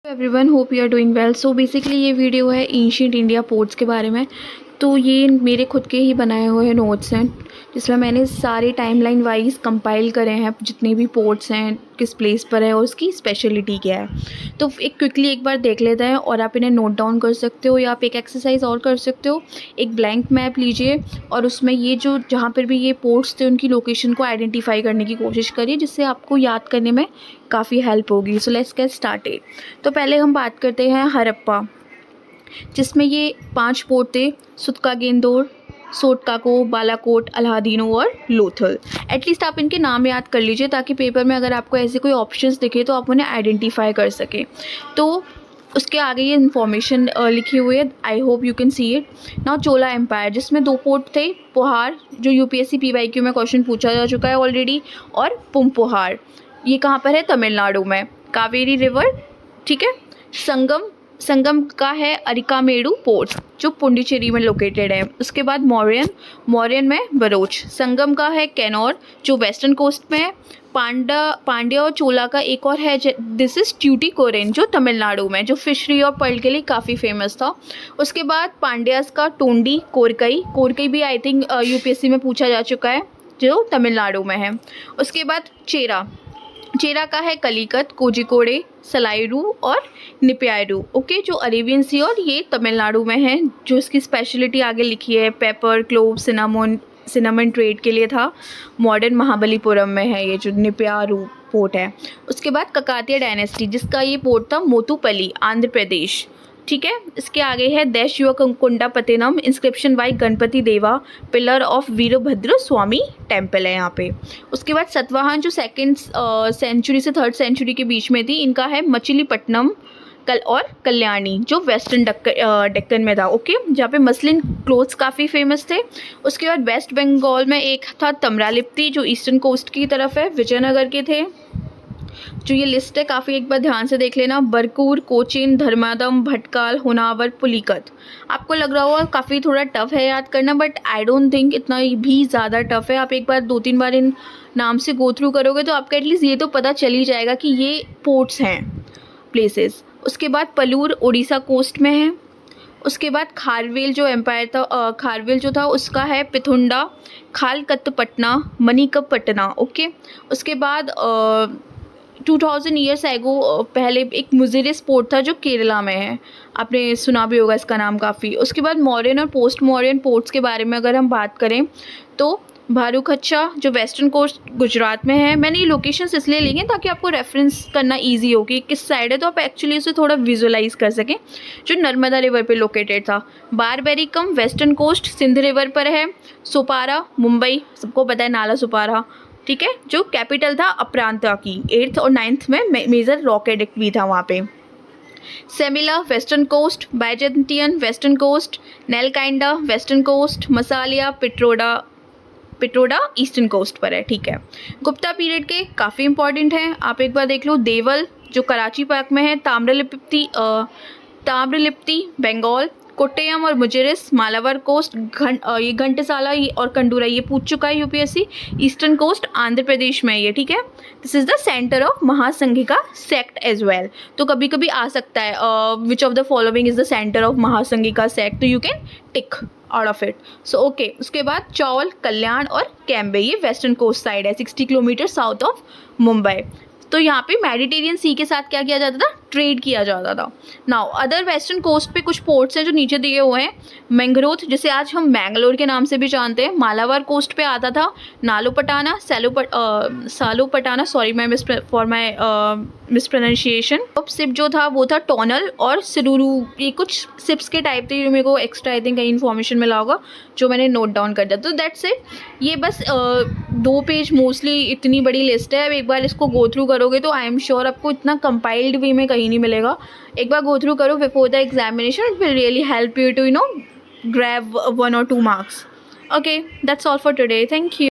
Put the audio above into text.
Everyone hope you are doing well. So basically ये video है ancient India ports के बारे में। तो ये मेरे खुद के ही बनाए हुए नोट्स हैं जिसमें मैंने सारे टाइमलाइन वाइज कंपाइल करे हैं जितने भी पोर्ट्स हैं, किस प्लेस पर है और उसकी स्पेशलिटी क्या है। तो एक क्विकली एक बार देख लेते हैं और आप इन्हें नोट डाउन कर सकते हो या आप एक एक्सरसाइज और कर सकते हो। एक ब्लैंक मैप लीजिए और उसमें ये जो जहाँ पर भी ये पोर्ट्स थे उनकी लोकेशन को आइडेंटिफाई करने की कोशिश करिए, जिससे आपको याद करने में काफ़ी हेल्प होगी। So let's get started. तो पहले हम बात करते हैं हड़प्पा, जिसमें ये 5 पोर्ट थे: सुतकागेंदोर, सोटकाको, बालाकोट, अलादीनो और लोथल। एटलीस्ट आप इनके नाम याद कर लीजिए ताकि पेपर में अगर आपको ऐसे कोई ऑप्शंस दिखे तो आप उन्हें आइडेंटिफाई कर सकें। तो उसके आगे ये इन्फॉर्मेशन लिखी हुई है, I hope you can see it now. Chola empire, जिसमें 2 पोर्ट थे: पोहार, जो यूपीएससी पीवाईक्यू में क्वेश्चन पूछा जा चुका है ऑलरेडी, और पुम्पोहार। ये कहाँ पर है? तमिलनाडु में, कावेरी रिवर, ठीक है। संगम का है अरिकामेडु पोर्ट जो पुडुचेरी में लोकेटेड है। उसके बाद मौर्यन में बरोच। संगम का है कैनौर जो वेस्टर्न कोस्ट में है। पांड्या और चोला का एक और है, दिस इज़ ट्यूटिकोरिन जो तमिलनाडु में, जो फिशरी और पर्ल के लिए काफ़ी फेमस था। उसके बाद पांड्यास का टोंडी, कोरकई भी आई थिंक यूपीएससी में पूछा जा चुका है जो तमिलनाडु में है। उसके बाद चेरा का है कलिकत, कोझिकोडे, सलाइरू और निप्यारू, ओके, जो अरेबियन सी और ये तमिलनाडु में है। जो इसकी स्पेशलिटी आगे लिखी है, पेपर, क्लोव, सिनामन ट्रेड के लिए था। मॉडर्न महाबलीपुरम में है ये जो निप्यारू पोर्ट है। उसके बाद ककातिया डायनेस्टी, जिसका ये पोर्ट था मोतुपल्ली, आंध्र प्रदेश, ठीक है। इसके आगे है देश युवकुंडा पत्तनम, इंस्क्रिप्शन बाई गणपति देवा, pillar of Virbhadra Swami temple है यहाँ पे। उसके बाद सतवाहन जो 2nd सेंचुरी से 3rd सेंचुरी के बीच में थी, इनका है मचिलीपट्टनम और कल्याणी जो वेस्टर्न डेक्कन में था, ओके, जहाँ पे मसलिन क्लोथ्स काफ़ी फेमस थे। उसके बाद वेस्ट बंगाल में एक था तमरालिप्ती जो ईस्टर्न कोस्ट की तरफ है, विजयनगर के थे। जो ये लिस्ट है काफ़ी एक बार ध्यान से देख लेना: बरकूर, कोचिन, धर्मादम, भटकाल, होनावर, पुलिकत। आपको लग रहा होगा काफ़ी थोड़ा टफ है याद करना, बट आई डोंट थिंक इतना भी ज़्यादा टफ है। आप एक बार 2-3 बार इन नाम से गो थ्रू करोगे तो आपको एटलीस्ट ये तो पता चल ही जाएगा कि ये पोर्ट्स हैं, प्लेसेस। उसके बाद पलूर उड़ीसा कोस्ट में है। उसके बाद खारवेल जो एम्पायर था, खारवेल जो था उसका है पिथुंडा, खालकत्तपटना, मणिकपटना, ओके। उसके बाद 2000 ईयर्स एगो पहले एक मुजिरिस पोर्ट था जो केरला में है, आपने सुना भी होगा इसका नाम काफ़ी। उसके बाद मौर्यन और पोस्ट मौर्यन पोर्ट्स के बारे में अगर हम बात करें तो भारूखच्छा जो वेस्टर्न कोस्ट गुजरात में है। मैंने ये लोकेशंस इसलिए ली हैं ताकि आपको रेफरेंस करना इजी हो कि किस साइड है, तो आप एक्चुअली उसे थोड़ा विजुअलाइज कर सकें। जो नर्मदा रिवर पे लोकेटेड था। बारबेरिकम वेस्टर्न कोस्ट सिंध रिवर पर है। सोपारा मुंबई, सबको पता है नाला सोपारा, ठीक है, जो कैपिटल था अपरांता की। 8th और 9th में मेजर रॉक एडिक्ट भी था वहाँ पे। Semylla western coast, Byzantion western coast, Nelcynda western coast, Masalia पिट्रोडा ईस्टर्न कोस्ट पर है, ठीक है। गुप्ता पीरियड के काफ़ी इंपॉर्टेंट हैं, आप एक बार देख लो। देवल जो कराची पार्क में है। ताम्रलिप्ति बंगाल। कोट्टयम और मुजिरिस मालाबार कोस्ट, ये घंटसाला और कंडूरा ये पूछ चुका है UPSC. Eastern coast Andhra Pradesh में ये, ठीक है। This is the centre of Mahasanghika sect as well. तो कभी कभी आ सकता है which of the following is the centre of Mahasanghika sect, तो you can tick out of it. So okay. उसके बाद चौल, कल्याण और कैम्बे, ये वेस्टर्न कोस्ट साइड है, 60 किलोमीटर साउथ ऑफ मुंबई। तो यहाँ पे मेडिटेरियन सी के साथ क्या किया जाता था? ट्रेड किया जाता था। नाउ अदर वेस्टर्न कोस्ट पे कुछ पोर्ट्स हैं जो नीचे दिए हुए हैं। मैंगरोथ, जिसे आज हम मैंगलोर के नाम से भी जानते हैं, मालाबार कोस्ट पे आता था। नालोपटाना, सालोपटाना, सॉरी मैं फॉर माई मिसप्रोनाउंसिएशन। अब सिप जो था वो था टोनल और सिरूरू, ये कुछ सिप्स के टाइप थे जो मेरे को एक्स्ट्रा आई थिंक कहीं इन्फॉर्मेशन मिला होगा जो मैंने नोट डाउन कर दिया। तो दैट्स इट। ये बस 2 पेज मोस्टली इतनी बड़ी लिस्ट है। अब एक बार इसको गो थ्रू करोगे तो आई एम श्योर आपको इतना कंपाइल्ड वे में कहीं नहीं मिलेगा। एक बार गो थ्रू करो before the examination, it will really help you to grab 1 or 2 marks. Okay, that's all for today. Thank you.